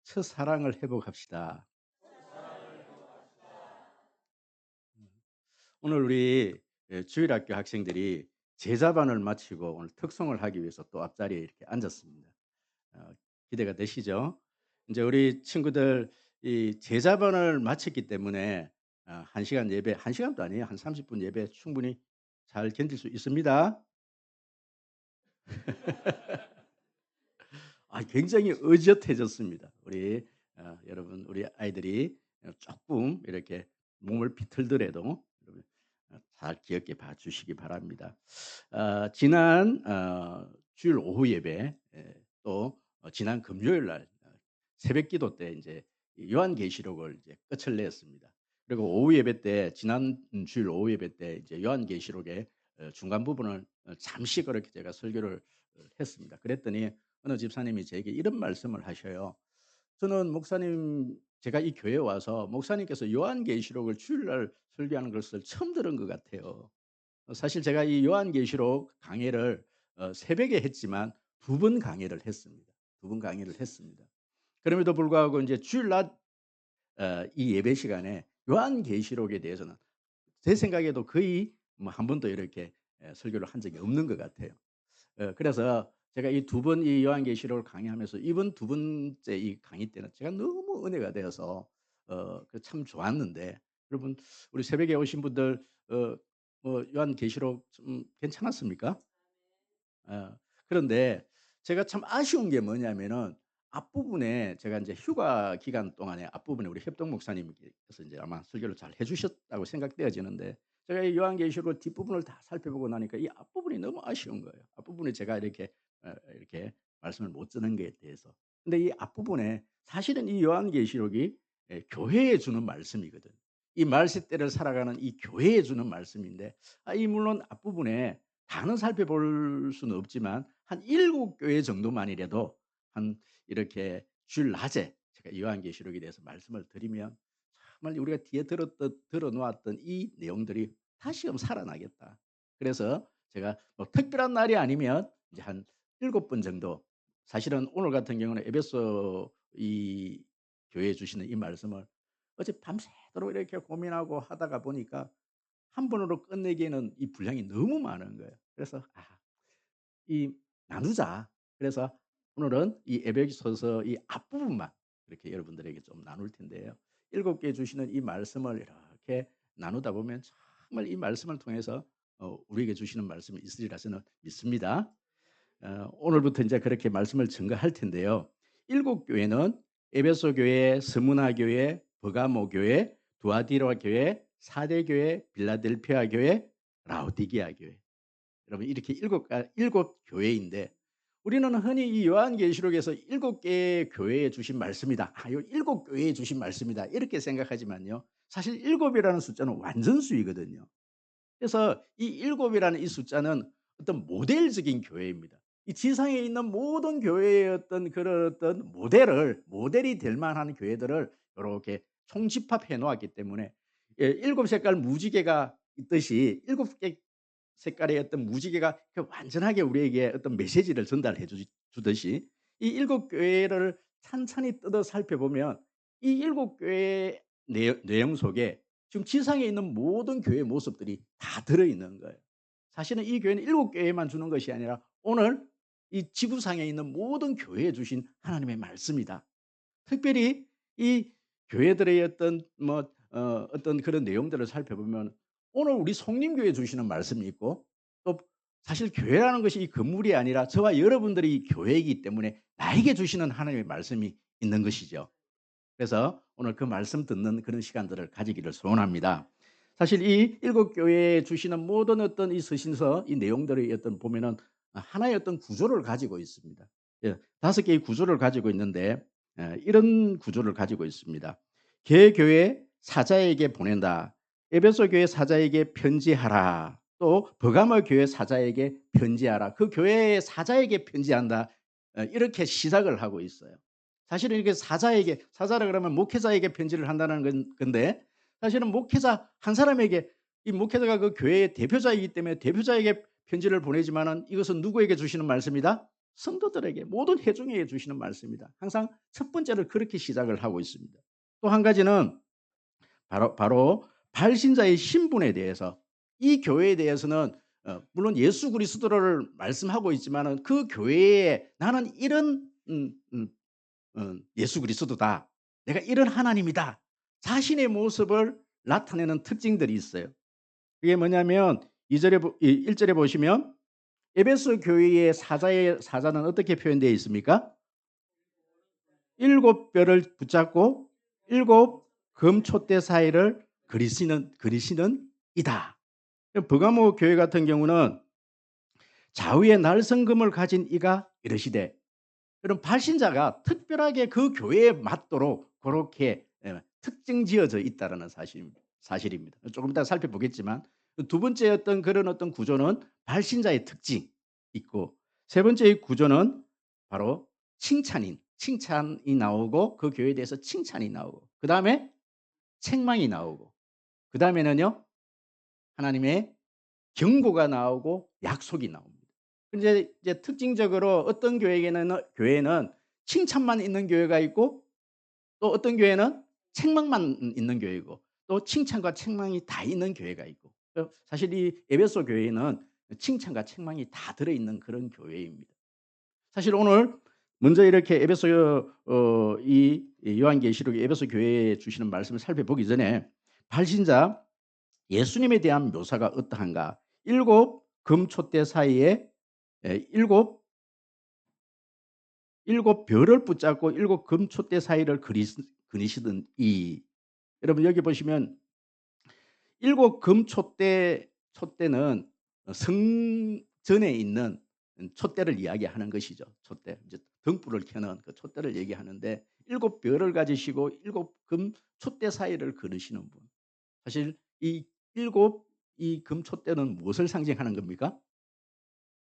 첫사랑을 회복합시다. 오늘 우리 주일학교 학생들이 제자반을 마치고 오늘 특송을 하기 위해서 또 앞자리에 이렇게 앉았습니다. 어, 기대가 되시죠? 이제 우리 친구들 이 제자반을 마쳤기 때문에 1시간 예배, 1시간도 아니에요. 한 30분 예배 충분히 잘 견딜 수 있습니다. 굉장히 의젓해졌습니다. 우리 여러분 우리 아이들이 조금 이렇게 몸을 비틀더라도 여러분 잘 귀엽게 봐주시기 바랍니다. 지난 주일 오후 예배 또 지난 금요일 날 새벽기도 때 이제 요한계시록을 이제 끝을 냈습니다. 그리고 오후 예배 때 지난 주일 오후 예배 때 이제 요한계시록의 중간 부분을 잠시 그렇게 제가 설교를 했습니다. 그랬더니 어느 집사님이 저에게 이런 말씀을 하셔요. 저는 목사님 제가 이 교회에 와서 목사님께서 요한계시록을 주일날 설교하는 것을 처음 들은 것 같아요. 사실 제가 이 요한계시록 강의를 새벽에 했지만 2번 강의를 했습니다. 2번 강의를 했습니다. 그럼에도 불구하고 이제 주일날 이 예배 시간에 요한계시록에 대해서는 제 생각에도 거의 뭐 한 번도 이렇게 설교를 한 적이 없는 것 같아요. 그래서 제가 이 2번 이 요한계시록을 강의하면서 이번 2번째 이 강의 때는 제가 너무 은혜가 되어서 참 좋았는데 여러분 우리 새벽에 오신 분들 뭐 요한계시록 좀 괜찮았습니까? 어 그런데 제가 참 아쉬운 게 뭐냐면은 앞부분에 제가 인제 휴가 기간 동안에 앞부분에 우리 협동 목사님께서 인제 아마 설교를 잘 해 주셨다고 생각되어지는데 제가 이 요한계시록 뒷부분을 다 살펴보고 나니까 이 앞부분이 너무 아쉬운 거예요. 앞부분에 제가 이렇게 말씀을 못 드는 거에 대해서. 근데 이 앞부분에 사실은 이 요한계시록이 교회에 주는 말씀이거든요. 이 말세대를 살아가는 이 교회에 주는 말씀인데 이 물론 앞부분에 다는 살펴볼 수는 없지만 한 7교회 정도만이라도 한 이렇게 주일 낮에 제가 요한계시록에 대해서 말씀을 드리면 정말 우리가 뒤에 들어 놓았던 이 내용들이 다시금 살아나겠다. 그래서 제가 뭐 특별한 날이 아니면 이제 한 7번 정도 사실은 오늘 같은 경우는 에베소 이 교회에 주시는 이 말씀을 어제 밤새도록 이렇게 고민하고 하다가 보니까 한 번으로 끝내기에는 이 분량이 너무 많은 거예요. 그래서 이 나누자. 그래서 오늘은 이 에베소서 이 앞부분만 이렇게 여러분들에게 좀 나눌 텐데요. 7개 주시는 이 말씀을 이렇게 나누다 보면 정말 이 말씀을 통해서 우리에게 주시는 말씀이 있으리라 저는 믿습니다. 오늘부터 이제 그렇게 말씀을 증거할 텐데요. 7교회는 에베소 교회, 스무나 교회, 버가모 교회, 두아디라 교회, 사대 교회, 빌라델피아 교회, 라오디게아 교회. 여러분 이렇게 일곱 교회인데 우리는 흔히 이 요한계시록에서 7개의 교회에 주신 말씀이다. 요 7교회에 주신 말씀이다. 이렇게 생각하지만요. 사실 7이라는 숫자는 완전수이거든요. 그래서 이 7이라는 이 숫자는 어떤 모델적인 교회입니다. 이 지상에 있는 모든 교회의 어떤 그런 어떤 모델이 될 만한 교회들을 요렇게 총집합해 놓았기 때문에 7색깔 무지개가 있듯이 7개 색깔의 어떤 무지개가 완전하게 우리에게 어떤 메시지를 전달해 주듯이 이 7교회를 찬찬히 뜯어 살펴보면 이 7교회의 내용 속에 지금 지상에 있는 모든 교회의 모습들이 다 들어있는 거예요. 사실은 이 교회는 7교회만 주는 것이 아니라 오늘 이 지구상에 있는 모든 교회에 주신 하나님의 말씀이다. 특별히 이 교회들의 어떤 그런 내용들을 살펴보면 오늘 우리 성림교회 주시는 말씀이 있고 또 사실 교회라는 것이 이 건물이 아니라 저와 여러분들이 이 교회이기 때문에 나에게 주시는 하나님의 말씀이 있는 것이죠. 그래서 오늘 그 말씀 듣는 그런 시간들을 가지기를 소원합니다. 사실 이 7교회에 주시는 모든 어떤 이 서신서 이 내용들의 어떤 보면은 하나의 어떤 구조를 가지고 있습니다. 5개의 구조를 가지고 있는데 이런 구조를 가지고 있습니다. 개교회 사자에게 보낸다. 에베소 교회 사자에게 편지하라. 또 버가모 교회 사자에게 편지하라. 그 교회의 사자에게 편지한다. 이렇게 시작을 하고 있어요. 사실은 이렇게 사자라 그러면 목회자에게 편지를 한다는 건데 사실은 목회자 한 사람에게 이 목회자가 그 교회의 대표자이기 때문에 대표자에게 편지를 보내지만은 이것은 누구에게 주시는 말씀이다? 성도들에게 모든 회중에게 주시는 말씀입니다. 항상 첫 번째를 그렇게 시작을 하고 있습니다. 또 한 가지는 바로 발신자의 신분에 대해서, 이 교회에 대해서는 물론 예수 그리스도를 말씀하고 있지만은 그 교회에 나는 이런 예수 그리스도다, 내가 이런 하나님이다, 자신의 모습을 나타내는 특징들이 있어요. 그게 뭐냐면 1절에 보시면 에베소 교회의 사자는 어떻게 표현되어 있습니까? 일곱 뼈를 붙잡고 일곱 금촛대 사이를 그리시는 이다. 버가모 교회 같은 경우는 좌우에 날성금을 가진 이가 이르시되, 그런 발신자가 특별하게 그 교회에 맞도록 그렇게 특징 지어져 있다는 사실입니다. 조금 이따 살펴보겠지만, 두 번째 그런 구조는 발신자의 특징 있고, 세 번째의 구조는 바로 칭찬이 나오고, 그 교회에 대해서 칭찬이 나오고, 그 다음에 책망이 나오고, 그 다음에는요 하나님의 경고가 나오고 약속이 나옵니다. 이제 특징적으로 어떤 교회는 칭찬만 있는 교회가 있고, 또 어떤 교회는 책망만 있는 교회고, 또 칭찬과 책망이 다 있는 교회가 있고, 사실 이 에베소 교회는 칭찬과 책망이 다 들어있는 그런 교회입니다. 사실 오늘 먼저 이렇게 이 요한계시록 에베소 교회에 주시는 말씀을 살펴보기 전에, 발신자 예수님에 대한 묘사가 어떠한가, 일곱 금촛대 사이에 일곱 별을 붙잡고 일곱 금촛대 사이를 그리시던 이, 여러분 여기 보시면 일곱 촛대는 성전에 있는 촛대를 이야기하는 것이죠. 촛대, 이제 등불을 켜는 그 촛대를 얘기하는데, 일곱 별을 가지시고 일곱 금 촛대 사이를 그리시는 분. 사실 이 금촛대는 무엇을 상징하는 겁니까?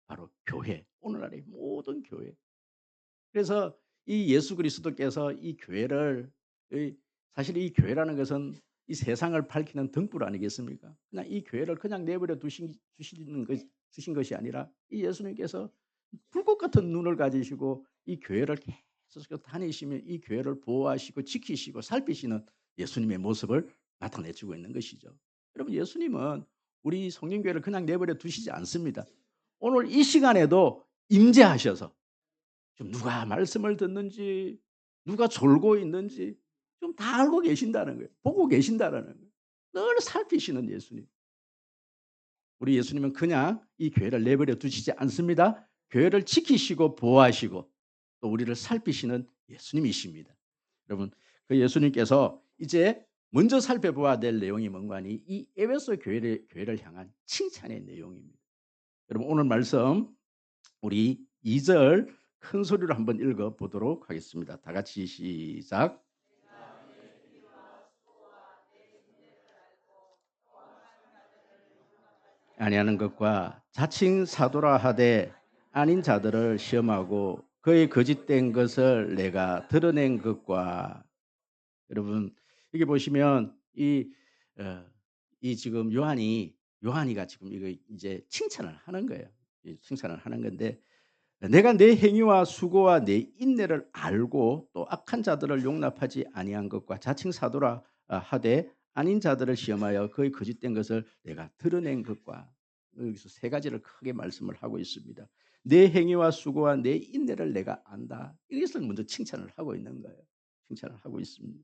바로 교회, 오늘날의 모든 교회. 그래서 이 예수 그리스도께서 이 교회를, 사실 이 교회라는 것은 이 세상을 밝히는 등불 아니겠습니까? 그냥 이 교회를 그냥 내버려 주신 것이 아니라, 이 예수님께서 불꽃 같은 눈을 가지시고 이 교회를 계속 다니시며 이 교회를 보호하시고 지키시고 살피시는 예수님의 모습을 나타내주고 있는 것이죠. 여러분, 예수님은 우리 성령교회를 그냥 내버려 두시지 않습니다. 오늘 이 시간에도 임재하셔서 좀 누가 말씀을 듣는지, 누가 졸고 있는지 좀 다 알고 계신다는 거예요. 보고 계신다는 거예요. 늘 살피시는 예수님. 우리 예수님은 그냥 이 교회를 내버려 두시지 않습니다. 교회를 지키시고 보호하시고 또 우리를 살피시는 예수님이십니다. 여러분, 그 예수님께서 이제 먼저 살펴봐야 될 내용이 뭔가 하니, 이 에베소 교회를 향한 칭찬의 내용입니다. 여러분, 오늘 말씀 우리 2절 큰 소리로 한번 읽어보도록 하겠습니다. 다 같이 시작. 아니하는 것과 자칭 사도라 하되 아닌 자들을 시험하고 그의 거짓된 것을 내가 드러낸 것과. 여러분, 여기 보시면 이 지금 요한이가 지금 이거 이제 칭찬을 하는 거예요. 칭찬을 하는 건데, 내가 내 행위와 수고와 내 인내를 알고 또 악한 자들을 용납하지 아니한 것과 자칭 사도라 하되 아닌 자들을 시험하여 그의 거짓된 것을 내가 드러낸 것과. 여기서 세 가지를 크게 말씀을 하고 있습니다. 내 행위와 수고와 내 인내를 내가 안다. 이것을 먼저 칭찬을 하고 있는 거예요. 칭찬을 하고 있습니다.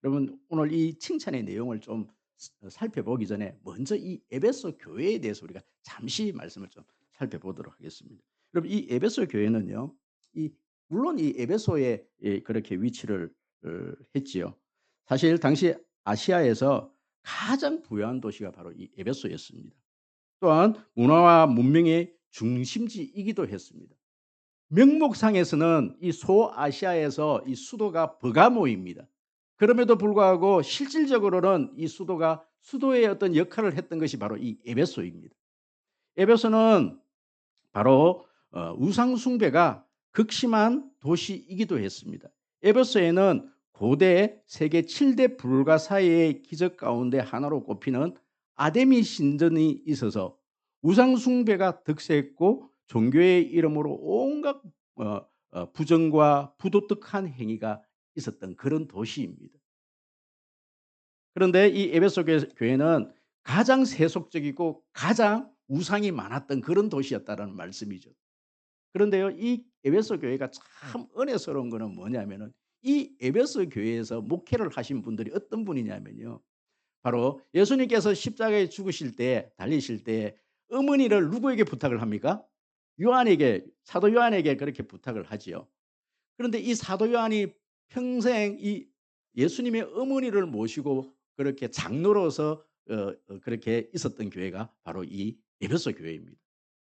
여러분, 오늘 이 칭찬의 내용을 좀 살펴보기 전에 먼저 이 에베소 교회에 대해서 우리가 잠시 말씀을 좀 살펴보도록 하겠습니다. 여러분, 이 에베소 교회는요, 물론 이 에베소에 그렇게 위치를 했지요. 사실 당시 아시아에서 가장 부유한 도시가 바로 이 에베소였습니다. 또한 문화와 문명의 중심지이기도 했습니다. 명목상에서는 이 소아시아에서 이 수도가 버가모입니다. 그럼에도 불구하고 실질적으로는 이 수도의 어떤 역할을 했던 것이 바로 이 에베소입니다. 에베소는 바로 우상 숭배가 극심한 도시이기도 했습니다. 에베소에는 고대 세계 7대 불가사의의 기적 가운데 하나로 꼽히는 아데미 신전이 있어서 우상 숭배가 득세했고 종교의 이름으로 온갖 부정과 부도덕한 행위가 있었던 그런 도시입니다. 그런데 이 에베소 교회는 가장 세속적이고 가장 우상이 많았던 그런 도시였다라는 말씀이죠. 그런데요, 이 에베소 교회가 참 은혜스러운 거는 뭐냐면은 이 에베소 교회에서 목회를 하신 분들이 어떤 분이냐면요. 바로 예수님께서 십자가에 죽으실 때 달리실 때 어머니를 누구에게 부탁을 합니까? 요한에게 사도 요한에게 그렇게 부탁을 하지요. 그런데 이 사도 요한이 평생 이 예수님의 어머니를 모시고 그렇게 장로로서 그렇게 있었던 교회가 바로 이 에베소 교회입니다.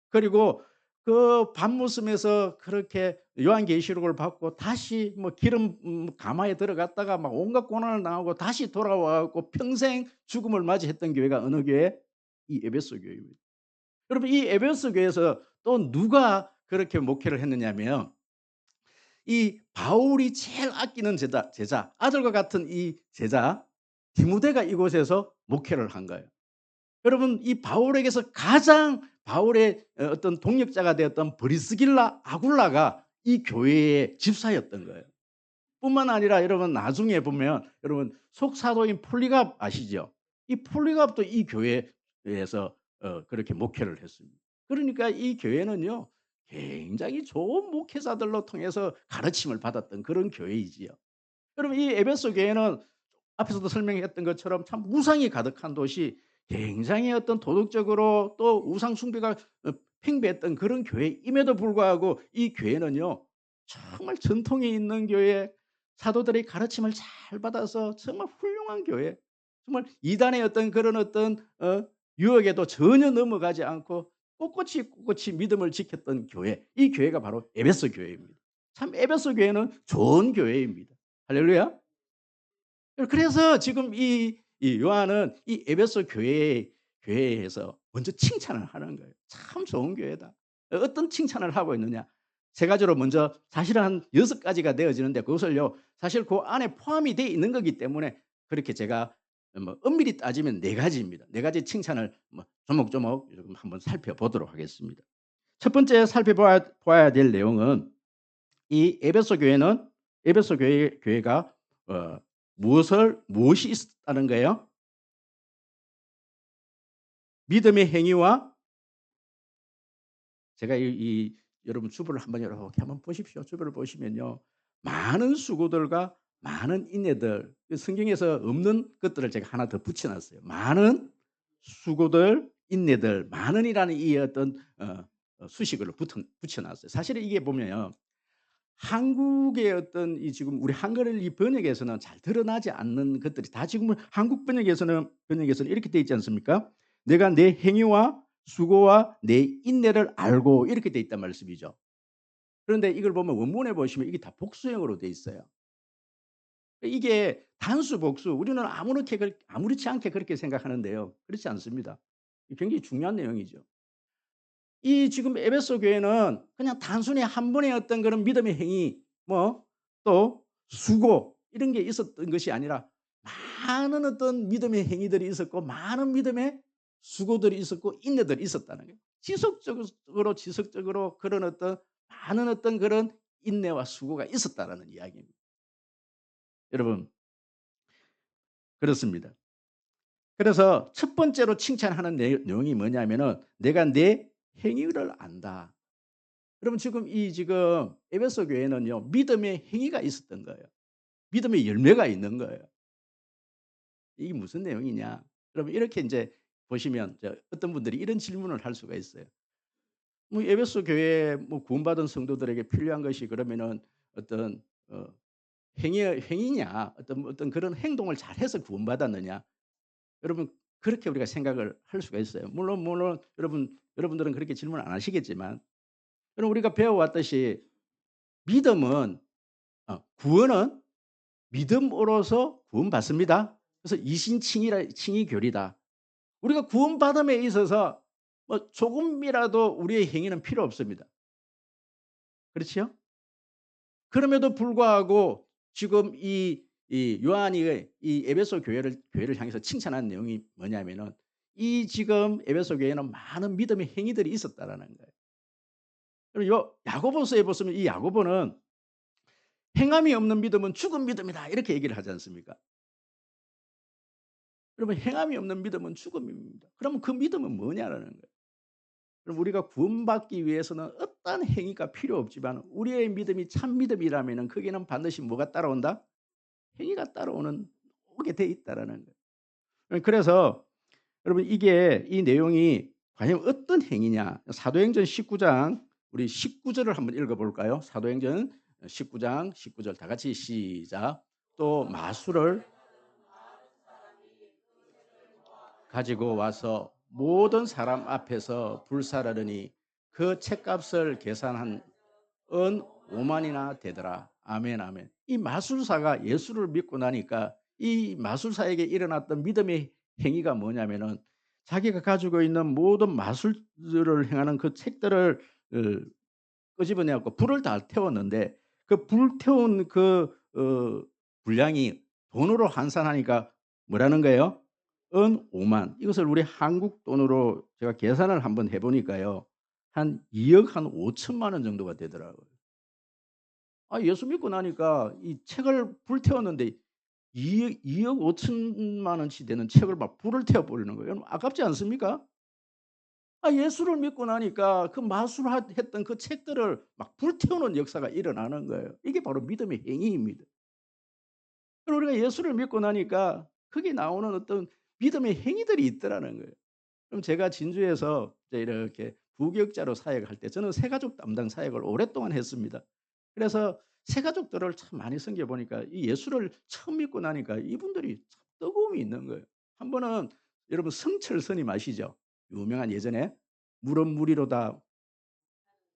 그리고 그 밤문씀에서 그렇게 요한계시록을 받고 다시 뭐 기름 가마에 들어갔다가 막 온갖 고난을 당하고 다시 돌아와 갖고 평생 죽음을 맞이했던 교회가 어느 교회? 이 에베소 교회입니다. 여러분 이 에베소 교회에서 또 누가 그렇게 목회를 했느냐면 이 바울이 제일 아끼는 제자 아들과 같은 이 제자 디모데가 이곳에서 목회를 한 거예요. 여러분 이 바울에게서 가장 바울의 어떤 동역자가 되었던 브리스길라 아굴라가 이 교회의 집사였던 거예요. 뿐만 아니라 여러분 나중에 보면 여러분 속사도인 폴리갑 아시죠? 이 폴리갑도 이 교회에서 그렇게 목회를 했습니다. 그러니까 이 교회는요 굉장히 좋은 목회자들로 통해서 가르침을 받았던 그런 교회이지요. 여러분 이 에베소 교회는 앞에서도 설명했던 것처럼 참 우상이 가득한 도시 굉장히 어떤 도덕적으로 또 우상 숭배가 팽배했던 그런 교회임에도 불구하고 이 교회는요 정말 전통이 있는 교회 사도들의 가르침을 잘 받아서 정말 훌륭한 교회 정말 이단의 어떤 그런 어떤 유혹에도 전혀 넘어가지 않고 꼿꼿이 믿음을 지켰던 교회 이 교회가 바로 에베소 교회입니다. 참 에베소 교회는 좋은 교회입니다. 할렐루야. 그래서 지금 이 요한은 이 에베소 교회에서 먼저 칭찬을 하는 거예요. "참 좋은 교회다." 어떤 칭찬을 하고 있느냐. 세 가지로 먼저 사실은 한 6가지가 되어지는데 그것을요 사실 그 안에 포함이 되어 있는 거기 때문에 그렇게 제가 뭐 엄밀히 따지면 4가지입니다. 4가지 칭찬을 뭐 조목조목 조금 한번 살펴보도록 하겠습니다. 첫 번째 살펴봐야 될 내용은 이 에베소 교회가 어 무엇이 있었다는 거예요? 믿음의 행위와 제가 여러분 주보를 한번 이렇게 한번 보십시오. 주보를 보시면요. 많은 수고들과 많은 인내들 성경에서 없는 것들을 제가 하나 더 붙여 놨어요. 많은 수고들, 인내들, 많은이라는 이 어떤 수식어를 붙여 놨어요. 사실은 이게 보면요. 한국의 어떤 이 지금 우리 한글 이 번역에서는 잘 드러나지 않는 것들이 다 지금은 한국 번역에서는 이렇게 돼 있지 않습니까? "내가 내 행위와 수고와 내 인내를 알고." 이렇게 돼 있단 말씀이죠. 그런데 이걸 보면 원문에 보시면 이게 다 복수형으로 돼 있어요. 이게 단수 복수 우리는 아무렇지 않게 그렇게 생각하는데요. 그렇지 않습니다. 굉장히 중요한 내용이죠. 이 지금 에베소 교회는 그냥 단순히 한 번의 어떤 그런 믿음의 행위 뭐 또 수고 이런 게 있었던 것이 아니라 많은 어떤 믿음의 행위들이 있었고 많은 믿음의 수고들이 있었고 인내들이 있었다는 거예요. 지속적으로 그런 어떤 많은 어떤 그런 인내와 수고가 있었다라는 이야기입니다. 여러분 그렇습니다. 그래서 첫 번째로 칭찬하는 내용이 뭐냐면은 "내가 내 행위를 안다." 여러분 지금 에베소 교회는요. 믿음의 행위가 있었던 거예요. 믿음의 열매가 있는 거예요. 이게 무슨 내용이냐? 여러분 이렇게 인제 보시면 어떤 분들이 이런 질문을 할 수가 있어요. 뭐 에베소 교회에 뭐 구원받은 성도들에게 필요한 것이 그러면은 어떤 어 행위냐? 어떤 그런 행동을 잘해서 구원받았느냐? 여러분 그렇게 우리가 생각을 할 수가 있어요. 물론 여러분들은 그렇게 질문 안 하시겠지만 여러분 우리가 배워 왔듯이 믿음은 구원은 믿음으로써 구원받습니다. 그래서 칭의 교리다. 우리가 구원받음에 있어서 뭐 조금이라도 우리의 행위는 필요 없습니다. 그렇지요? 그럼에도 불구하고 지금 이 요한이 이 에베소 교회를 향해서 칭찬한 내용이 뭐냐면은 이 지금 에베소 교회는 많은 믿음의 행위들이 있었다라는 거예요. 그리고 요 야고보서에 보시면 이 야고보는 "행함이 없는 믿음은 죽은 믿음이다." 이렇게 얘기를 하지 않습니까? 여러분 행함이 없는 믿음은 죽음입니다. 그러면 그 믿음은 뭐냐라는 거예요. 그럼 우리가 구원받기 위해서는 어떠한 행위가 필요 없지만 우리의 믿음이 참 믿음이라면은 거기는 반드시 뭐가 따라온다? 행위가 따라오는 오게 돼 있다라는 거예요. 그래서 여러분 이게 이 내용이 과연 어떤 행위냐? 사도행전 19장 우리 19 절을 한번 읽어 볼까요? 사도행전 19장 19절 다 같이 시작. 또 마술을 가지고 와서 모든 사람 앞에서 불살하더니 그 책값을 계산한 은 5만이나 되더라. 아멘, 아멘. 이 마술사가 예수를 믿고 나니까 이 마술사에게 일어났던 믿음의 행위가 뭐냐면은 자기가 가지고 있는 모든 마술을 행하는 그 책들을 끄집어내 갖고 불을 다 태웠는데 그 불태운 분량이 돈으로 환산하니까 뭐라는 거예요? 은 5만. 이것을 우리 한국 돈으로 제가 계산을 한번 해 보니까요. 한 2억 한 5천만 원 정도가 되더라고요. 아 예수 믿고 나니까 이 책을 불태웠는데 2억 5천만 원치 되는 책을 막 불을 태워 버리는 거예요. 여러분 아깝지 않습니까? 아 예수를 믿고 나니까 그 마술하 했던 그 책들을 막 불태우는 역사가 일어나는 거예요. 이게 바로 믿음의 행위입니다. 그럼 우리가 예수를 믿고 나니까 거기에 나오는 어떤 믿음의 행위들이 있더라는 거예요. 그럼 제가 진주에서 이제 이렇게 부교육자로 사역을 할 때 저는 새가족 담당 사역을 오랫동안 했습니다. 그래서 새가족들을 참 많이 섬겨 보니까 이 예수를 처음 믿고 나니까 이분들이 참 뜨거움이 있는 거예요. 한 번은 여러분 성철 스님 아시죠? 유명한 예전에 "물은 물이로다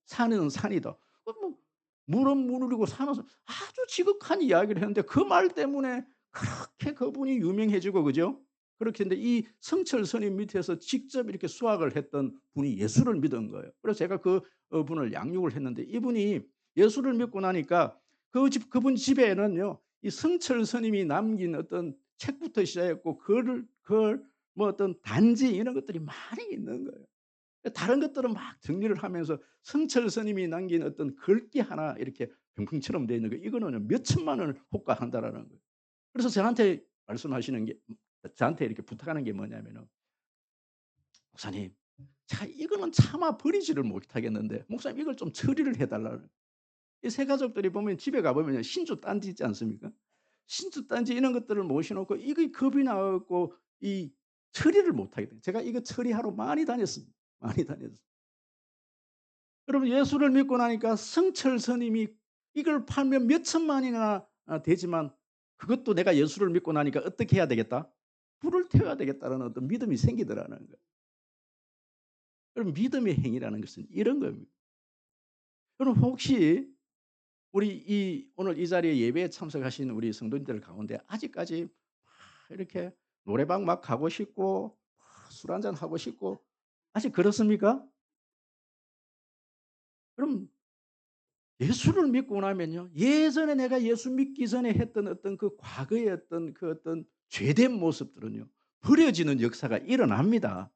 산은 산이다." 뭐 물은 물이고 산은 산 아주 지극한 이야기를 했는데 그 말 때문에 그렇게 그분이 유명해지고 그죠? 그렇게 했는데 이 성철 스님 밑에서 직접 이렇게 수학을 했던 분이 예수를 믿은 거예요. 그래서 제가 분을 양육을 했는데 이분이 예수를 믿고 나니까 그분 집에는요. 이 성철 스님이 남긴 어떤 책부터 시작했고 글 뭐 어떤 단지 이런 것들이 많이 있는 거예요. 다른 것들은 막 정리를 하면서 성철 스님이 남긴 어떤 글귀 하나 이렇게 병풍처럼 되어 있는 거 이거는 몇 천만 원을 호가한다라는 거예요. 그래서 저한테 말씀하시는 게 저한테 이렇게 부탁하는 게 뭐냐면은 "목사님 자 이거는 차마 버리지를 못하겠는데 목사님 이걸 좀 처리를 해 달라는." 이 새 가족들이 보면 집에 가 보면요. 신주 딴지 있지 않습니까? 신주 딴지 이런 것들을 모셔 놓고 이게 겁이 나 갖고 이 처리를 못 하게 돼요. 제가 이거 처리하러 많이 다녔습니다. 많이 다녔어요. 여러분 예수를 믿고 나니까 성철 스님이 이걸 팔면 몇 천만이나 되지만 그것도 내가 예수를 믿고 나니까 어떻게 해야 되겠다? 불을 태워야 되겠다는 어떤 믿음이 생기더라는 거예요. 여러분 믿음의 행위라는 것은 이런 겁니다. 여러분 혹시 우리 오늘 이 자리에 예배에 참석하신 우리 성도님들 가운데 아직까지 막 이렇게 노래방 막 가고 싶고 술 한잔 하고 싶고 아직 그렇습니까? 그럼 예수를 믿고 나면요. 예전에 내가 예수 믿기 전에 했던 어떤 그 과거의 어떤 그 어떤 죄된 모습들은요. 버려지는 역사가 일어납니다.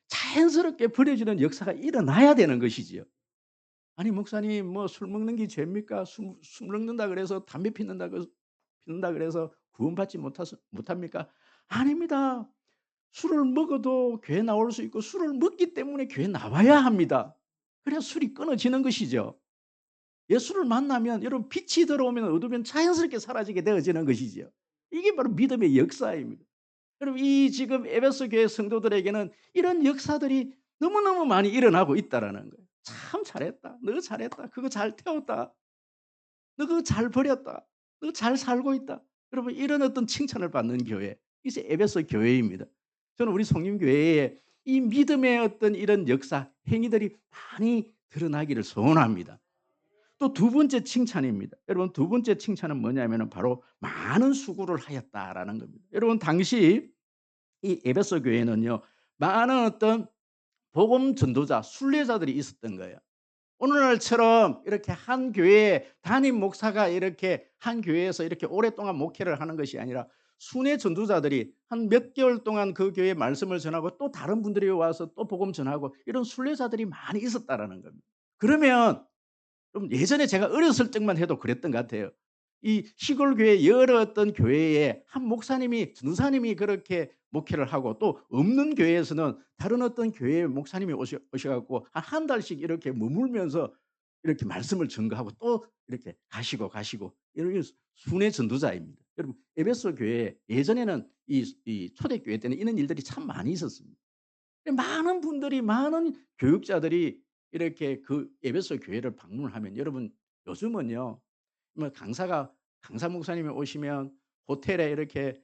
자연스럽게 버려지는 역사가 일어나야 되는 것이지요. 아니 목사님 뭐 술 먹는 게 죄입니까? 술 먹는다 그래서 담배 피운다 그래서 구원받지 못합니까? 아닙니다. 술을 먹어도 교회 나올 수 있고 술을 먹기 때문에 교회 나와야 합니다. 그래야 술이 끊어지는 것이죠. 예수를 만나면 여러분 빛이 들어오면 어두면 자연스럽게 사라지게 되어지는 것이지요. 이게 바로 믿음의 역사입니다. 여러분 이 지금 에베소 교회 성도들에게는 이런 역사들이 너무너무 많이 일어나고 있다라는 거예요. "참 잘했다. 너 잘했다. 그거 잘 태웠다. 너 그거 잘 버렸다. 너 잘 살고 있다." 여러분 이런 어떤 칭찬을 받는 교회. 이제 에베소 교회입니다. 저는 우리 성림교회에 이 믿음의 어떤 이런 역사, 행위들이 많이 드러나기를 소원합니다. 또 두 번째 칭찬입니다. 여러분 두 번째 칭찬은 뭐냐면은 바로 "많은 수고를 하였다."라는 겁니다. 여러분 당시 이 에베소 교회는요. 많은 어떤 복음 전도자, 순례자들이 있었던 거예요. 오늘날처럼 이렇게 한 교회에 담임 목사가 이렇게 한 교회에서 이렇게 오랫동안 목회를 하는 것이 아니라 순회 전도자들이 한 몇 개월 동안 그 교회에 말씀을 전하고 또 다른 분들이 와서 또 복음 전하고 이런 순례자들이 많이 있었다라는 겁니다. 그러면 좀 예전에 제가 어렸을 적만 해도 그랬던 것 같아요. 이 시골 교회 여러 어떤 교회에 한 목사님이 전도사님이 그렇게 목회를 하고 또 없는 교회에서는 다른 어떤 교회의 목사님이 오셔 갖고 한 달씩 이렇게 머물면서 이렇게 말씀을 전가하고 또 이렇게 가시고 이런 순회 전도자입니다. 여러분 에베소 교회 예전에는 이 초대교회 때는 이런 일들이 참 많이 있었습니다. 많은 분들이 많은 교육자들이 이렇게 그 에베소 교회를 방문을 하면 여러분 요즘은요. 뭐 강사 목사님이 오시면 호텔에 이렇게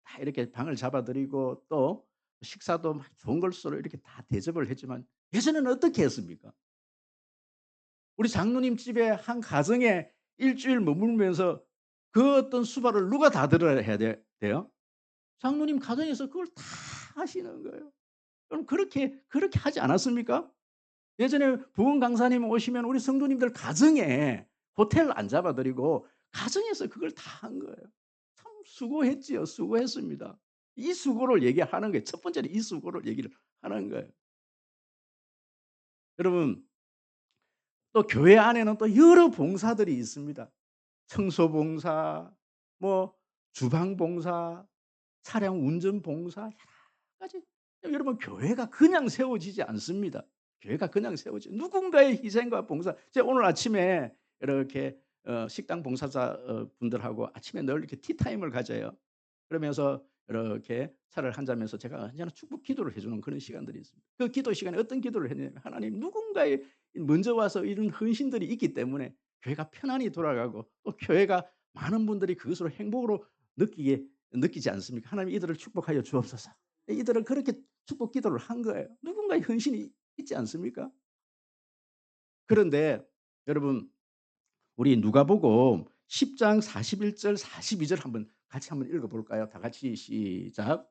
다 이렇게 방을 잡아 드리고 또 식사도 막 좋은 걸수록 이렇게 다 대접을 했지만 예전에는 어떻게 했습니까? 우리 장로님 집에 한 가정에 일 주일 머물면서 그 어떤 수발을 누가 다 들어야 해야 돼요? 장로님 가정에서 그걸 다 하시는 거예요. 그럼 그렇게 하지 않았습니까? 예전에 부흥 강사님 오시면 우리 성도님들 가정에 호텔 안 잡아 드리고 가정에서 그걸 다 한 거예요. 참 수고했지요. 수고했습니다. 이 수고를 얘기하는 거예요. 첫 번째는 이 수고를 얘기를 하는 거예요. 여러분 또 교회 안에는 또 여러 봉사들이 있습니다. 청소 봉사, 뭐 주방 봉사, 차량 운전 봉사 여러 가지. 여러분 교회가 그냥 세워지지 않습니다. 교회가 그냥 세워지 누군가의 희생과 봉사. 제가 오늘 아침에 이렇게 식당 봉사자 분들하고 아침에 늘 이렇게 티타임을 가져요. 그러면서 이렇게 차를 한 잔하면서 제가 언제나 축복 기도를 해 주는 그런 시간들이 있습니다. 그 기도 시간에 어떤 기도를 했냐면 하나님 누군가의 먼저 와서 이런 헌신들이 있기 때문에 교회가 편안히 돌아가고 또 교회가 많은 분들이 그것으로 행복으로 느끼지 않습니까? 하나님 이들을 축복하여 주옵소서. 이들은 그렇게 축복 기도를 한 거예요. 누군가의 헌신이 있지 않습니까? 그런데 여러분 우리 누가복음 10장 41절 42절 한번 같이 한번 읽어 볼까요? 다 같이 시작.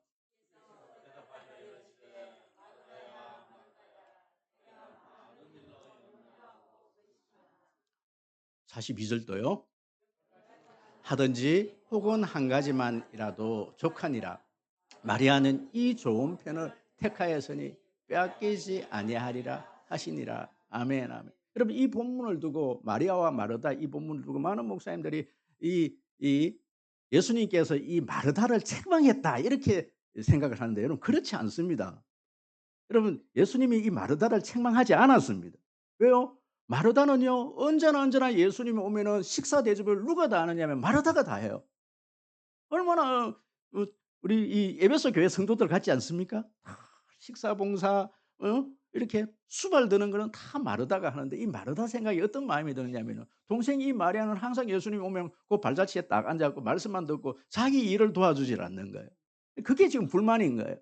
42 절도요. 하든지 혹은 한 가지만이라도 족하니라. 마리아는 이 좋은 편을 택하였으니 빼앗기지 아니하리라 하시니라. 아멘, 아멘. 여러분 이 본문을 두고 마리아와 마르다 이 본문을 두고 많은 목사님들이 이 예수님께서 이 마르다를 책망했다 이렇게 생각을 하는데 여러분 그렇지 않습니다. 여러분 예수님이 이 마르다를 책망하지 않았습니다. 왜요? 마르다는요 언제나 예수님이 오면은 식사 대접을 누가 다 하느냐면 마르다가 다 해요. 얼마나 우리 이 에베소 교회 성도들 같지 않습니까? 식사 봉사 이렇게 수발 드는 거는 다 마르다가 하는데 이 마르다 생각이 어떤 마음이 드느냐면은 동생이 이 마리아는 항상 예수님 오면 그 발자취에 딱 앉아 갖고 말씀만 듣고 자기 일을 도와주질 않는 거예요. 그게 지금 불만인 거예요.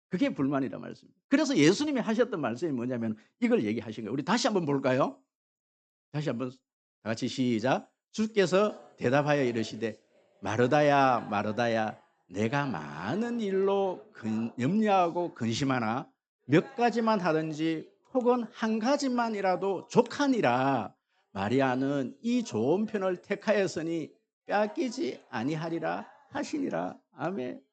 그게 불만이란 말씀입니다. 그래서 예수님이 하셨던 말씀이 뭐냐면 이걸 얘기하신 거예요. 우리 다시 한번 볼까요? 다시 한번 다 같이 시작. 주께서 대답하여 이르시되 마르다야 마르다야 내가 많은 일로 염려하고 근심하나 몇 가지만 하든지 혹은 한 가지만이라도 족하니라. 마리아는 이 좋은 편을 택하였으니 빼앗기지 아니하리라 하시니라. 아멘.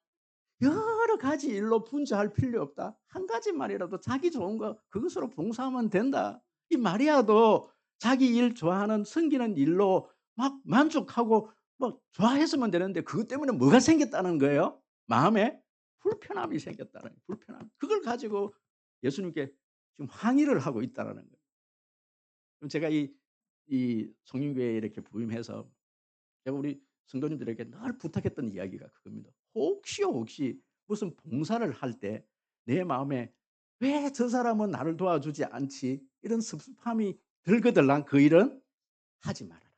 여러 가지 일로 분주할 필요 없다. 한 가지만이라도 자기 좋은 거 그것으로 봉사하면 된다. 이 마리아도 자기 일 좋아하는 섬기는 일로 막 만족하고 뭐 좋아했으면 되는데 그것 때문에 뭐가 생겼다는 거예요? 마음에 불편함이 생겼다는 거예요. 불편함. 그걸 가지고 예수님께 지금 항의를 하고 있다는 거예요. 그럼 제가 이 성령교회에 이렇게 부임해서 제가 우리 성도님들에게 늘 부탁했던 이야기가 그겁니다. 혹시 무슨 봉사를 할 때 내 마음에 '왜 저 사람은 나를 도와주지 않지?' 이런 섭섭함이 들거들랑 그 일은 하지 말아라.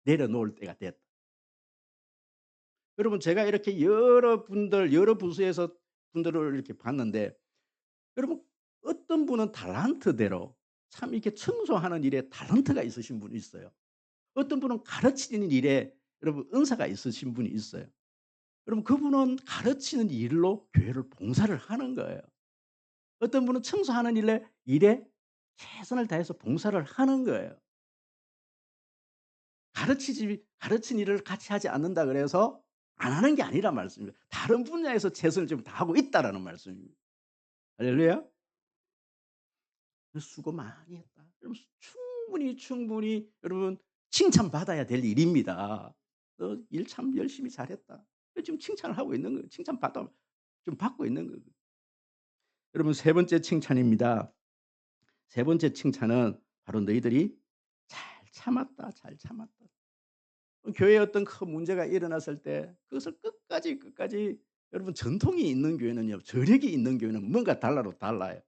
내려놓을 때가 됐다. 여러분 제가 이렇게 여러 부서에서 분들을 이렇게 봤는데 여러분 어떤 분은 달란트대로 참 이렇게 청소하는 일에 달란트가 있으신 분이 있어요. 어떤 분은 가르치는 일에 여러분 은사가 있으신 분이 있어요. 여러분 그분은 가르치는 일로 교회를 봉사를 하는 거예요. 어떤 분은 청소하는 일에 최선을 다해서 봉사를 하는 거예요. 가르친 일을 같이 하지 않는다 그래서 안 하는 게 아니란 말씀입니다. 다른 분야에서 최선을 지금 다하고 있다라는 말씀입니다. 할렐루야. 수고 많이 했다. 여러분 충분히 여러분 칭찬받아야 될 일입니다. "너 일 참 열심히 잘했다." 지금 칭찬을 하고 있는 거예요. 칭찬받아 지금 받고 있는 거예요. 여러분 세 번째 칭찬입니다. 세 번째 칭찬은 바로 "너희들이 잘 참았다. 잘 참았다." 교회에 어떤 큰 문제가 일어났을 때 그것을 끝까지 여러분 전통이 있는 교회는요. 저력이 있는 교회는 뭔가 달라요.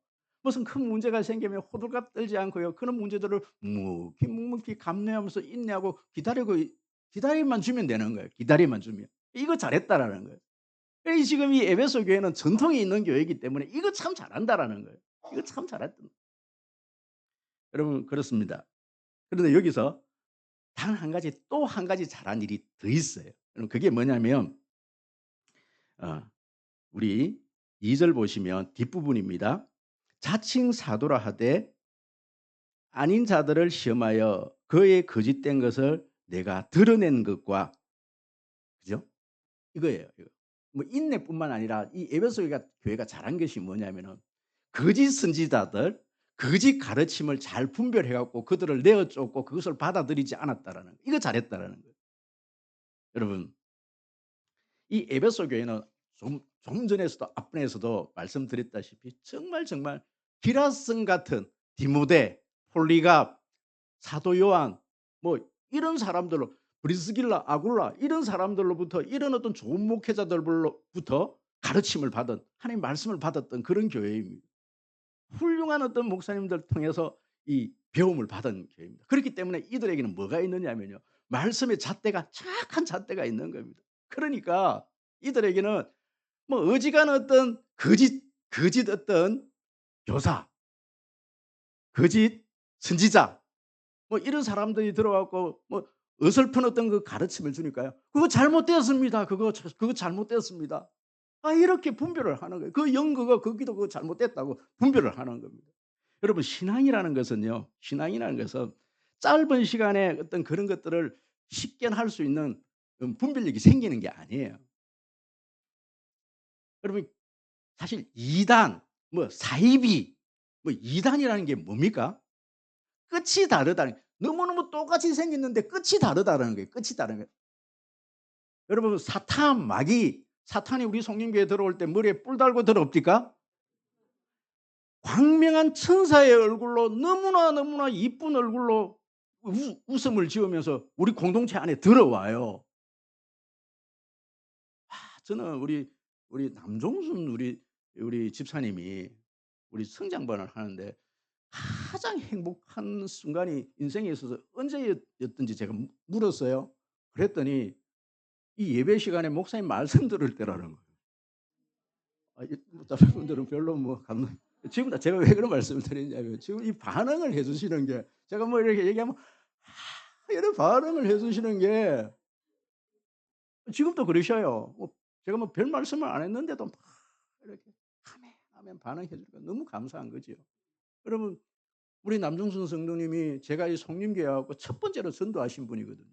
무슨 큰 문제가 생기면 호들갑 떨지 않고요. 그런 문제들을 묵묵히 감내하면서 인내하고 기다림만 주면 되는 거예요. 기다림만 주면. 이거 잘했다라는 거예요. 이 지금 이 에베소 교회는 전통이 있는 교회이기 때문에 이거 참 잘한다라는 거예요. 이거 참 잘했다. 여러분 그렇습니다. 그런데 여기서 단 한 가지 또 한 가지 잘한 일이 더 있어요. 여러분 그게 뭐냐면 어 우리 2절 보시면 뒷부분입니다. "자칭 사도라 하되 아닌 자들을 시험하여 그의 거짓된 것을 내가 드러낸 것과" 그죠? 이거예요, 이거. 뭐 인내뿐만 아니라 이 에베소 교회가 잘한 것이 뭐냐면은 거짓 선지자들, 거짓 가르침을 잘 분별해 갖고 그들을 내어 쫓고 그것을 받아들이지 않았다라는 거. 이거 잘했다라는 거예요. 여러분 이 에베소 교회는 좀 전에서도 앞부분에서도 말씀드렸다시피 정말 기라성 같은 디모데, 폴리갑, 사도 요한 뭐 이런 사람들로 브리스길라, 아굴라 이런 사람들로부터 이런 어떤 좋은 목회자들로부터 가르침을 받은 하나님의 말씀을 받았던 그런 교회입니다. 훌륭한 어떤 목사님들 통해서 이 배움을 받은 교회입니다. 그렇기 때문에 이들에게는 뭐가 있느냐면요. 말씀의 잣대가 정확한 잣대가 있는 겁니다. 그러니까 이들에게는 뭐 어지간한 어떤 거짓 어떤 교사, 거짓 선지자 뭐 이런 사람들이 들어 갖고 뭐 어설픈 어떤 그 가르침을 주니까요. "그거 잘못되었습니다. 그거 잘못되었습니다." 이렇게 분별을 하는 거예요. 그 연구가 거기도 그거 잘못됐다고 분별을 하는 겁니다. 여러분 신앙이라는 것은 짧은 시간에 어떤 그런 것들을 쉽게 할 수 있는 분별력이 생기는 게 아니에요. 여러분 사실 이단 뭐 사이비 뭐 이단이라는 게 뭡니까? 끝이 다르다는 너무너무 똑같이 생겼는데 끝이 다르다는 거예요. 끝이 다른 거예요. 여러분 사탄이 우리 성령교회에 들어올 때 머리에 뿔 달고 들어옵니까? 광명한 천사의 얼굴로 너무나 이쁜 얼굴로 웃음을 지으면서 우리 공동체 안에 들어와요. 저는 우리 남종순 우리 집사님이 우리 성장반을 하는데 가장 행복한 순간이 인생에 있어서 언제였던지 제가 물었어요. 그랬더니 이 예배 시간에 목사님 말씀 들을 때라는 거예요. 이 목사분들은 별로 뭐 감동 지금 다 제가 왜 그런 말씀을 드리냐면 지금 이 반응을 해 주시는 게 제가 뭐 이렇게 얘기하면 이런 반응을 해 주시는 게 지금도 그러셔요. 뭐 제가 뭐 별 말씀을 안 했는데도 막 이렇게 아멘, 아멘 반응해 주니까 너무 감사한 거지요. 여러분 우리 남중순 성도님이 제가 이 성림교회 와 갖고 첫 번째로 전도하신 분이거든요.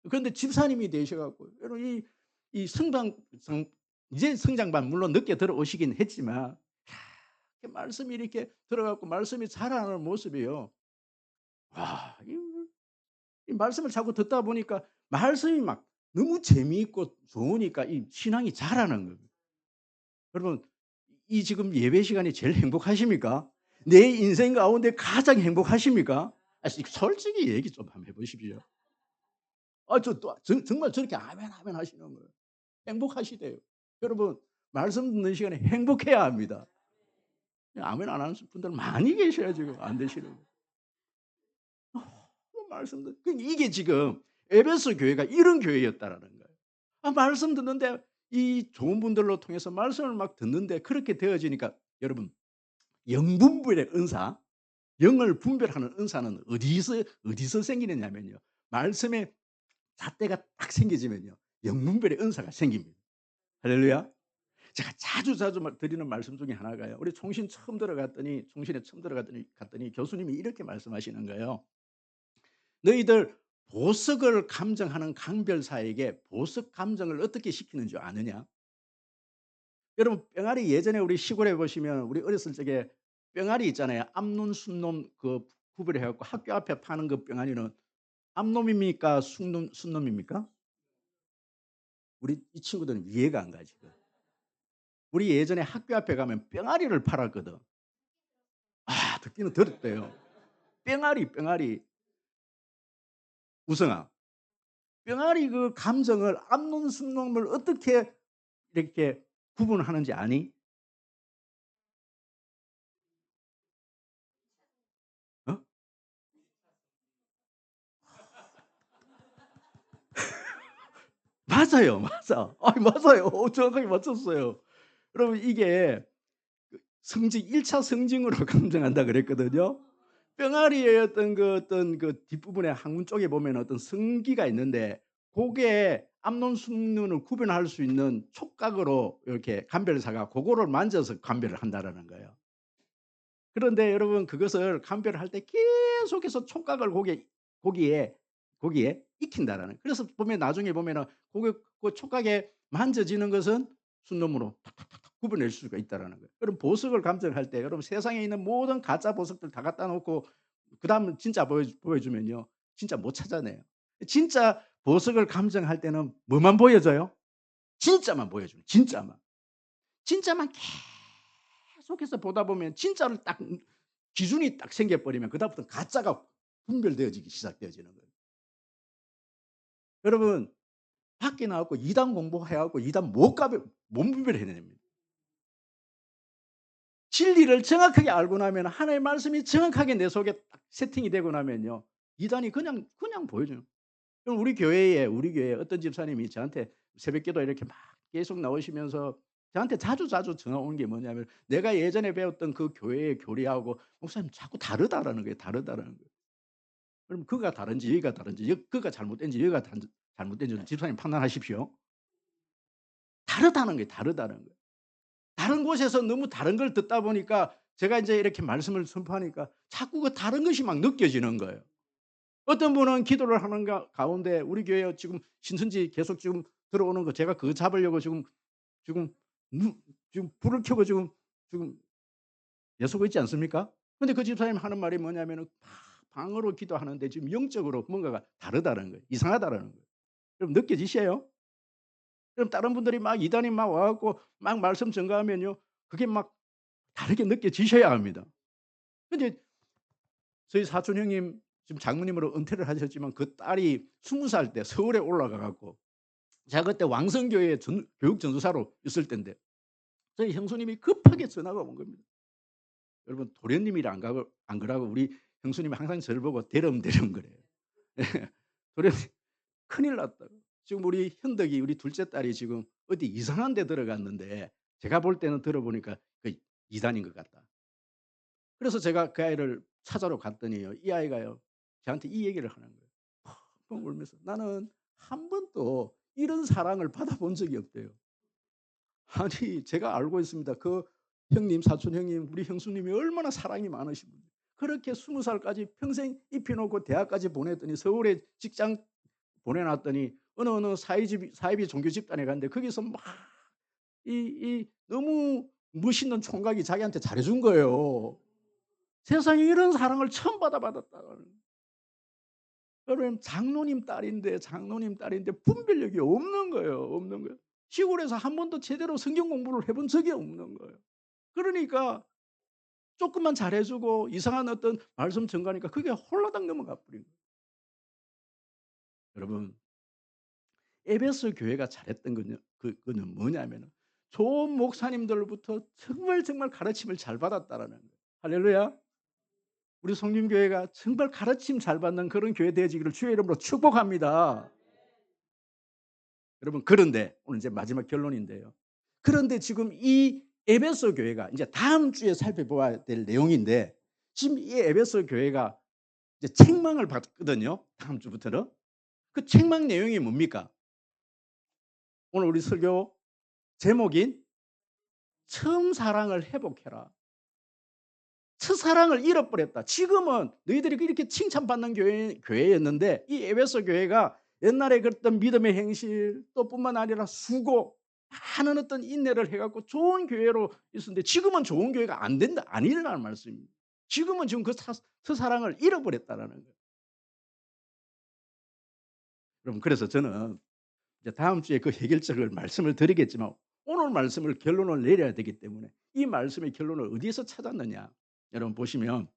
그런데 집사님이 되셔 갖고 여러분 이 이제 성장반 물론 늦게 들어오시긴 했지만 이렇게 말씀이 이렇게 들어 갖고 말씀이 자라는 모습이요. 와 이 말씀을 자꾸 듣다 보니까 말씀이 막 너무 재미있고 좋으니까 이 신앙이 자라는 거예요. 여러분 이 지금 예배 시간이 제일 행복하십니까? 내 인생 가운데 가장 행복하십니까? 솔직히 얘기 좀 한번 해 보십시오. 정말 저렇게 아멘, 아멘 하시는 거예요. 행복하시대요. 여러분 말씀 듣는 시간에 행복해야 합니다. 아멘 안 하는 분들 많이 계셔요 지금 안 되시는 거. 말씀 듣 이게 지금 에베소 교회가 이런 교회였다라는 거예요. 말씀 듣는데 이 좋은 분들로 통해서 말씀을 막 듣는데 그렇게 되어지니까 여러분 영분별의 은사, 영을 분별하는 은사는 어디서 생기느냐면요. 말씀의 잣대가 딱 생기지면요. 영분별의 은사가 생깁니다. 할렐루야. 제가 자주 드리는 말씀 중에 하나가요. 우리 총신에 처음 들어갔더니 갔더니 교수님이 이렇게 말씀하시는 거예요. "너희들 보석을 감정하는 강별사에게 보석 감정을 어떻게 시키는 줄 아느냐?" 여러분 병아리 예전에 우리 시골에 보시면 우리 어렸을 적에 뿅아리 있잖아요. 암놈, 순놈 그 구별해 갖고 학교 앞에 파는 그 뿅아리는 암놈입니까? 순놈입니까? 우리 이 친구들은 이해가 안 가지. 우리 예전에 학교 앞에 가면 뿅아리를 팔았거든. 아 듣기는 들었대요. 뿅아리. 우성아, 뿅아리 그 감정을 암놈, 순놈을 어떻게 이렇게 구분하는지 아니? 어? 맞아요. 맞아. 아이 맞아요. 정확하게 맞췄어요. 여러분 이게 성징 1차 성징으로 감정한다 그랬거든요. 뿅아리의 어떤 그 뒷부분에 항문 쪽에 보면 어떤 성기가 있는데 고게 암론 순눈을 구별할 수 있는 촉각으로 이렇게 감별사가 고거를 만져서 감별을 한다라는 거예요. 그런데 여러분 그것을 감별을 할 때 계속해서 촉각을 고기에 고기에 익힌다라는. 그래서 보면 나중에 보면은 고게 그 촉각에 만져지는 것은 순놈으로 탁탁탁탁 구분할 수가 있다라는 거예요. 여러분 보석을 감정할 때 여러분 세상에 있는 모든 가짜 보석들 다 갖다 놓고 그다음 진짜 보여주면요. 진짜 못 찾아내요. 진짜 보석을 감정할 때는 뭐만 보여줘요? 진짜만 보여줘요. 진짜만. 진짜만 계속해서 보다 보면 진짜를 딱 기준이 딱 생겨 버리면 그다음부터 가짜가 분별되어지기 시작되어지는 거예요. 여러분 밖에 나왔고 이단 공부해 갖고 이단 못 분별해 냅니다. 진리를 정확하게 알고 나면 하나님의 말씀이 정확하게 내 속에 딱 세팅이 되고 나면요. 이단이 그냥 보여줘요. 그럼 우리 교회에 어떤 집사님이 저한테 새벽기도 이렇게 막 계속 나오시면서 저한테 자주 전화 오는 게 뭐냐면 내가 예전에 배웠던 그 교회의 교리하고 목사님 자꾸 다르다라는 거예요. 다르다라는 거예요. 그럼 그가 다른지 여기가 다른지 그가 잘못된지 여기가 잘못된지 집사님 판단하십시오. 다르다는 거예요. 다르다는 거예요. 다른 곳에서 너무 다른 걸 듣다 보니까 제가 이제 이렇게 말씀을 선포하니까 자꾸 그 다른 것이 막 느껴지는 거예요. 어떤 분은 기도를 하는 가운데 우리 교회에 지금 신천지 계속 지금 들어오는 거 제가 그거 잡으려고 지금 누 지금 불을 켜고 지금 애쓰고 있지 않습니까? 근데 그 집사님 하는 말이 뭐냐면은 방으로 기도하는데 지금 영적으로 뭔가가 다르다는 거예요. 이상하다라는 거예요. 여러분 느껴지세요? 그럼 다른 분들이 막 이단이 막 와 갖고 막 말씀 전가하면요. 그게 막 다르게 느껴지셔야 합니다. 근데 저희 사촌 형님 지금 장모님으로 은퇴를 하셨지만 그 딸이 20살 때 서울에 올라가 갖고 제가 그때 왕성교회 교육 전도사로 있을 때인데 저희 형수님이 급하게 전화가 온 겁니다. 여러분 도련님이라 안 그러고 우리 형수님이 항상 저를 보고 대름대름 그래요. 예. 도련님 큰일 났다고. 지금 우리 현덕이 우리 둘째 딸이 지금 어디 이상한 데 들어갔는데 제가 볼 때는 들어보니까 그 이단인 것 같다. 그래서 제가 그 아이를 찾아러 갔더니요. 이 아이가요. 저한테 이 얘기를 하는 거예요. 펑펑 울면서 "나는 한 번도 이런 사랑을 받아본 적이 없대요." 아니 제가 알고 있습니다. 그 형님, 사촌 형님, 우리 형수님이 얼마나 사랑이 많으신 분이에요. 그렇게 20 살까지 평생 입혀 놓고 대학까지 보냈더니 서울에 직장 보내 놨더니 어느 사이비 종교 집단에 갔는데 거기서 막 너무 멋있는 총각이 자기한테 잘해 준 거예요. 세상에 이런 사랑을 처음 받았다는. 여러분 장로님 딸인데 분별력이 없는 거예요. 없는 거예요. 시골에서 한 번도 제대로 성경 공부를 해본 적이 없는 거예요. 그러니까 쪼끔만 잘해 주고 이상한 어떤 말씀 전가하니까 그게 홀라당 넘어가 버린 거예요. 여러분 에베소 교회가 잘했던 거는 뭐냐면은 좋은 목사님들로부터 정말 가르침을 잘 받았다라는 거예요. 할렐루야. 우리 성림교회가 정말 가르침 잘 받는 그런 교회 되어지기를 주의 이름으로 축복합니다. 여러분 그런데 오늘 이제 마지막 결론인데요. 그런데 지금 이 에베소 교회가 이제 다음 주에 살펴봐야 될 내용인데 지금 이 에베소 교회가 이제 책망을 받거든요. 다음 주부터는. 그 책망 내용이 뭡니까? 오늘 우리 설교 제목인 "처음 사랑을 회복해라." 첫사랑을 잃어버렸다. 지금은 너희들이 이렇게 칭찬받는 교회였는데 이 에베소 교회가 옛날에 그랬던 믿음의 행실 또 뿐만 아니라 수고 많은 어떤 인내를 해 갖고 좋은 교회로 있었는데 지금은 좋은 교회가 안 된다 아니라는 말씀입니다. 지금은 지금 그 사랑을 잃어버렸다라는 거예요. 여러분 그래서 저는 이제 다음 주에 그 해결책을 말씀을 드리겠지만 오늘 말씀을 결론을 내려야 되기 때문에 이 말씀의 결론을 어디에서 찾았느냐. 여러분 보시면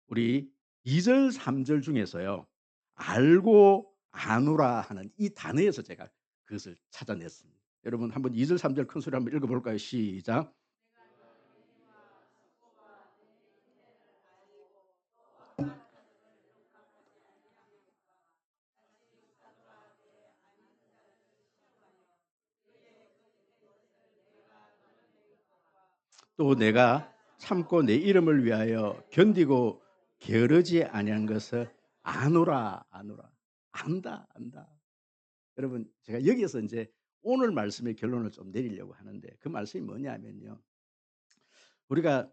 우리 2절 3절 중에서요. 알고 아노라 하는 이 단어에서 제가 그것을 찾아냈습니다. 여러분 한번 2절 3절 큰 소리 한번 읽어 볼까요? 시작. 또 내가 참고 내 이름을 위하여 견디고 게으르지 아니한 것을 아노라 아노라. 안다 안다. 여러분 제가 여기에서 인제 오늘 말씀의 결론을 좀 내리려고 하는데 그 말씀이 뭐냐면요. 우리가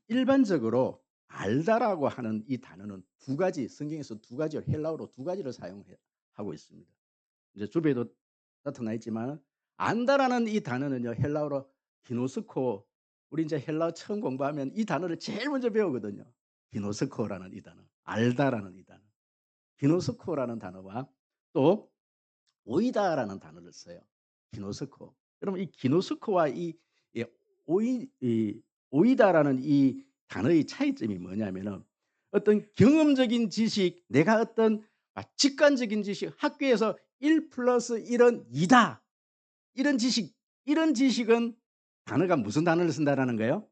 일반적으로 알다라고 하는 이 단어는 두 가지 성경에서 두 가지를 헬라어로 두 가지를 사용해 하고 있습니다. 이제 주변에도 나타나 있지만 안다라는 이 단어는요 헬라어로 기노스코 우리 인제 헬라어 처음 공부하면 이 단어를 제일 먼저 배우거든요. 기노스코라는 이 단어. 알다라는 이 단어. 기노스코라는 단어와 또 오이다라는 단어를 써요. 기노스코. 여러분 이 기노스코와 이 이 오이다라는 이 단어의 차이점이 뭐냐면은 어떤 경험적인 지식, 내가 어떤 직관적인 지식, 학교에서 1 플러스 1은 2다. 이런 지식은 단어가 무슨 단어를 쓴다라는 거예요?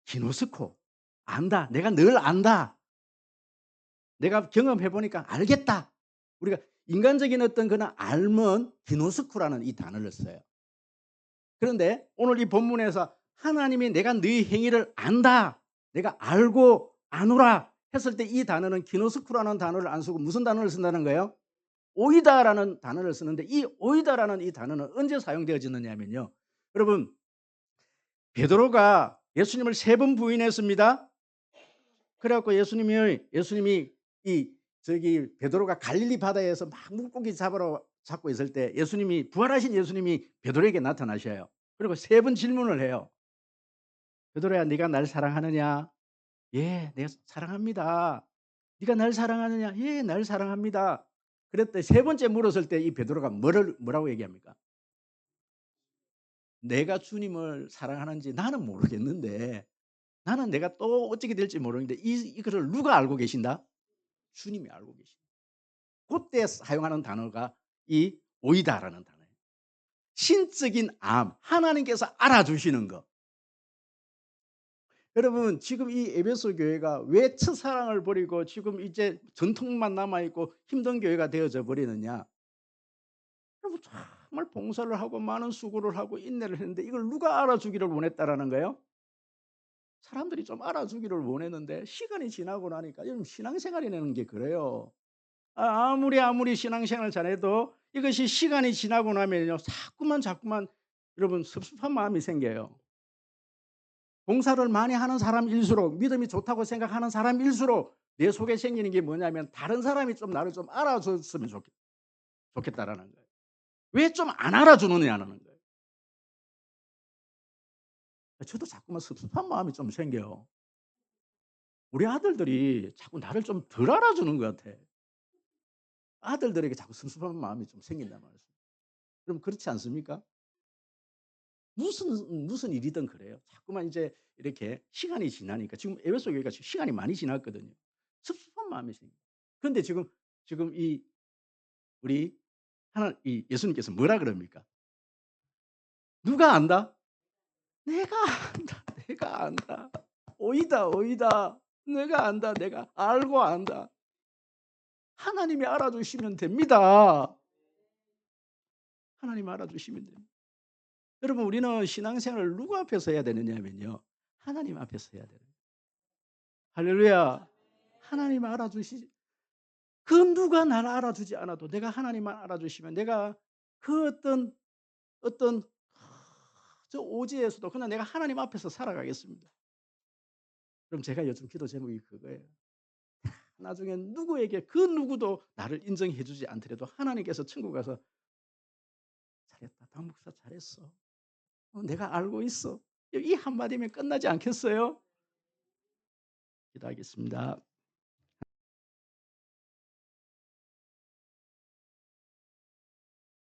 기노스코. 안다. 내가 늘 안다. 내가 경험해 보니까 알겠다. 우리가 인간적인 어떤 그런 알면 기노스코라는 이 단어를 써요. 그런데 오늘 이 본문에서 하나님이 내가 너희 행위를 안다. 내가 알고 아노라 했을 때 이 단어는 기노스코라는 단어를 안 쓰고 무슨 단어를 쓴다는 거예요? 오이다라는 단어를 쓰는데 이 오이다라는 이 단어는 언제 사용되어졌느냐 하면요. 여러분 베드로가 예수님을 3번 부인했습니다. 그래 갖고 예수님이 이 저기 베드로가 갈릴리 바다에서 막 물고기 잡고 있을 때 예수님이 부활하신 예수님이 베드로에게 나타나셔요. 그리고 3번 질문을 해요. "베드로야 네가 날 사랑하느냐?" "예. 내가 사랑합니다." "네가 날 사랑하느냐?" "예. 날 사랑합니다." 그랬더니 세 번째 물었을 때 이 베드로가 뭐라고 얘기합니까? "내가 주님을 사랑하는지 나는 모르겠는데 나는 내가 또 어떻게 될지 모르는데 이거를 누가 알고 계신다?" 주님이 알고 계신다. 고때 사용하는 단어가 이 오이다라는 단어예요. 신적인 암, 하나님께서 알아주시는 거. 여러분 지금 이 에베소 교회가 왜 첫사랑을 버리고 지금 이제 전통만 남아 있고 힘든 교회가 되어져 버리느냐? 여러분 정말 봉사를 하고 많은 수고를 하고 인내를 했는데 이걸 누가 알아주기를 원했다라는 거예요? 사람들이 좀 알아주기를 원했는데 시간이 지나고 나니까 여러분 신앙생활이라는 게 그래요. 아무리 신앙생활을 잘해도 이것이 시간이 지나고 나면요 자꾸만 여러분 섭섭한 마음이 생겨요. 봉사를 많이 하는 사람일수록 믿음이 좋다고 생각하는 사람일수록 내 속에 생기는 게 뭐냐면 다른 사람이 좀 나를 좀 알아줬으면 좋겠다라는 거예요. 왜 좀 안 알아주느냐는 거예요. 저도 자꾸만 섭섭한 마음이 좀 생겨요. 우리 아들들이 자꾸 나를 좀 덜 알아주는 것 같아. 아들들에게 자꾸 섭섭한 마음이 좀 생긴단 말이에요. 그럼 그렇지 않습니까? 무슨 일이든 그래요. 자꾸만 이제 이렇게 시간이 지나니까 지금 에베소 교회가 시간이 많이 지났거든요. 섭섭한 마음이 생겨요. 그런데 지금 이 우리 이 예수님께서 뭐라 그럽니까? "누가 안다? 내가 안다. 내가 안다. 오이다, 오이다. 내가 안다. 내가 알고 안다." 하나님이 알아주시면 됩니다. 하나님이 알아주시면 됩니다. 여러분 우리는 신앙생활을 누구 앞에서 해야 되느냐면요. 하나님 앞에서 해야 돼요. 할렐루야. 하나님 알아주시 그 누가 나를 알아주지 않아도 내가 하나님만 알아주시면 내가 그 어떤 저 오지에서도 그냥 내가 하나님 앞에서 살아가겠습니다. 그럼 제가 요즘 기도 제목이 그거예요. 나중에 누구에게 그 누구도 나를 인정해 주지 않더라도 하나님께서 천국 가서 "잘했다. 강 목사 잘했어. 내가 알고 있어." 이 한마디면 끝나지 않겠어요? 기도하겠습니다.